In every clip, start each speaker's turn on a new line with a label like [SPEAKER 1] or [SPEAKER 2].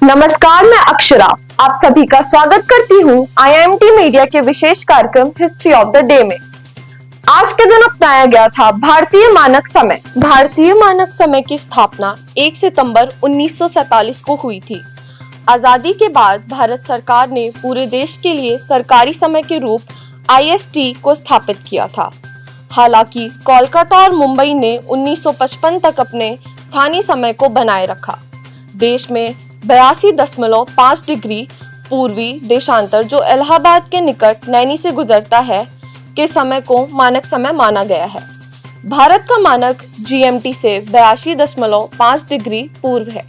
[SPEAKER 1] नमस्कार, मैं अक्षरा आप सभी का स्वागत करती हूँ आईआईएमटी मीडिया के विशेष कार्यक्रम हिस्ट्री ऑफ द डे में। आज के दिन अपनाया गया था भारतीय मानक समय।
[SPEAKER 2] भारतीय मानक समय की स्थापना 1 सितंबर 1947 को हुई थी। आजादी के बाद भारत सरकार ने पूरे देश के लिए सरकारी समय के रूप IST को स्थापित किया था। हालांकि कोलकाता और मुंबई ने 1955 तक अपने स्थानीय समय को बनाए रखा। देश में 82.5 डिग्री पूर्वी देशांतर, जो इलाहाबाद के निकट नैनी से गुजरता है, के समय को मानक समय माना गया है। भारत का मानक GMT से 82.5 डिग्री पूर्व है।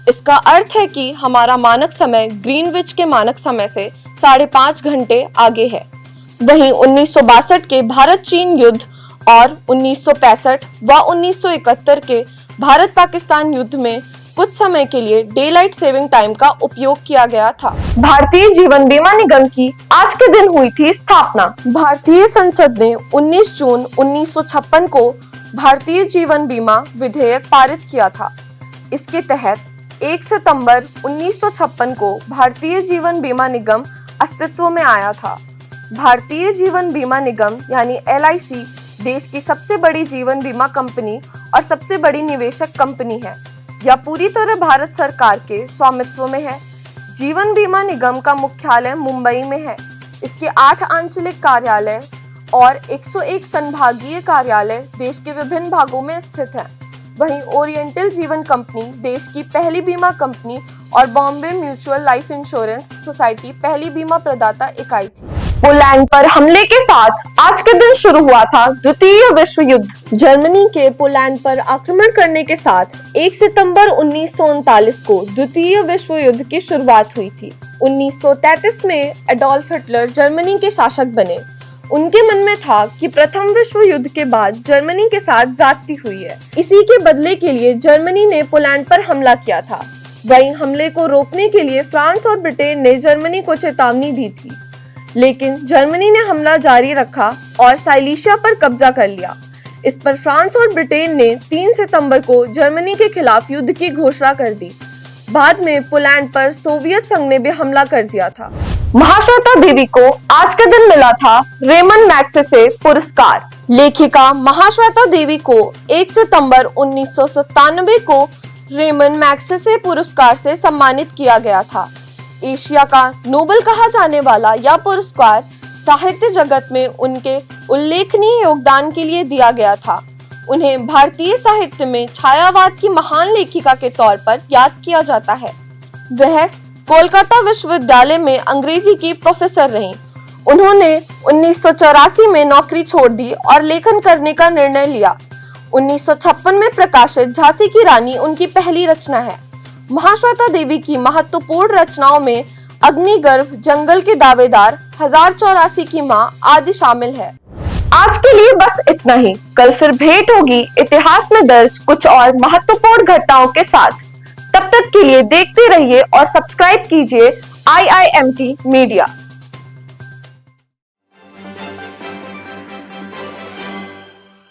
[SPEAKER 2] इसका अर्थ है कि हमारा मानक समय ग्रीनविच के मानक समय से 5.5 घंटे आगे है। वहीं 1962 के भारत चीन युद्ध और 1965 व 1971 के भारत पाकिस्तान युद्ध में कुछ समय के लिए डे लाइट सेविंग टाइम का उपयोग किया गया था।
[SPEAKER 1] भारतीय जीवन बीमा निगम की आज के दिन हुई थी स्थापना।
[SPEAKER 2] भारतीय संसद ने 19 जून 1956 को भारतीय जीवन बीमा विधेयक पारित किया था। इसके तहत 1 सितंबर 1956 को भारतीय जीवन बीमा निगम अस्तित्व में आया था। भारतीय जीवन बीमा निगम यानी LIC देश की सबसे बड़ी जीवन बीमा कंपनी और सबसे बड़ी निवेशक कंपनी है। यह पूरी तरह भारत सरकार के स्वामित्व में है। जीवन बीमा निगम का मुख्यालय मुंबई में है। इसके 8 आंचलिक कार्यालय और 101 संभागीय कार्यालय देश के विभिन्न भागों में स्थित हैं। वहीं ओरिएंटल जीवन कंपनी देश की पहली बीमा कंपनी और Bombay mutual life insurance society पहली बीमा प्रदाता इकाई थी।
[SPEAKER 1] पोलैंड पर हमले के साथ आज के दिन शुरू हुआ था द्वितीय विश्व युद्ध।
[SPEAKER 2] जर्मनी के पोलैंड पर आक्रमण करने के साथ 1 सितंबर 1939 को द्वितीय विश्व युद्ध की शुरुआत हुई थी। 1933 में एडोल्फ हिटलर जर्मनी के शासक बने। उनके मन में था कि प्रथम विश्व युद्ध के बाद जर्मनी के साथ ज्यादती हुई है। इसी के बदले के लिए जर्मनी ने पोलैंड पर हमला किया था। वहीं हमले को रोकने के लिए फ्रांस और ब्रिटेन ने जर्मनी को चेतावनी दी थी, लेकिन जर्मनी ने हमला जारी रखा और साइलीशिया पर कब्जा कर लिया। इस पर फ्रांस और ब्रिटेन ने 3 सितंबर को जर्मनी के खिलाफ युद्ध की घोषणा कर दी। बाद में पोलैंड पर सोवियत संघ ने भी हमला कर दिया था।
[SPEAKER 1] महाश्वेता देवी को आज के दिन मिला था रेमन मैग्सेसे पुरस्कार।
[SPEAKER 2] लेखिका महाश्वेता देवी को 1 सितंबर 1997 को रेमन मैग्सेसे पुरस्कार से सम्मानित किया गया था। एशिया का नोबेल कहा जाने वाला यह पुरस्कार साहित्य जगत में उनके उल्लेखनीय योगदान के लिए दिया गया था। उन्हें भारतीय साहित्य में छायावाद की महान लेखिका के तौर पर याद किया जाता है। वह कोलकाता विश्वविद्यालय में अंग्रेजी की प्रोफेसर रहीं। उन्होंने 1984 में नौकरी छोड़ दी और लेखन करने का निर्णय लिया। 1956 में प्रकाशित झांसी की रानी उनकी पहली रचना है। महाश्वेता देवी की महत्वपूर्ण रचनाओं में अग्निगर्भ, जंगल के दावेदार, 1084 की मां आदि शामिल है।
[SPEAKER 1] आज के लिए बस इतना ही। कल फिर भेंट होगी इतिहास में दर्ज कुछ और महत्वपूर्ण घटनाओं के साथ। तब तक के लिए देखते रहिए और सब्सक्राइब कीजिए IIMT मीडिया।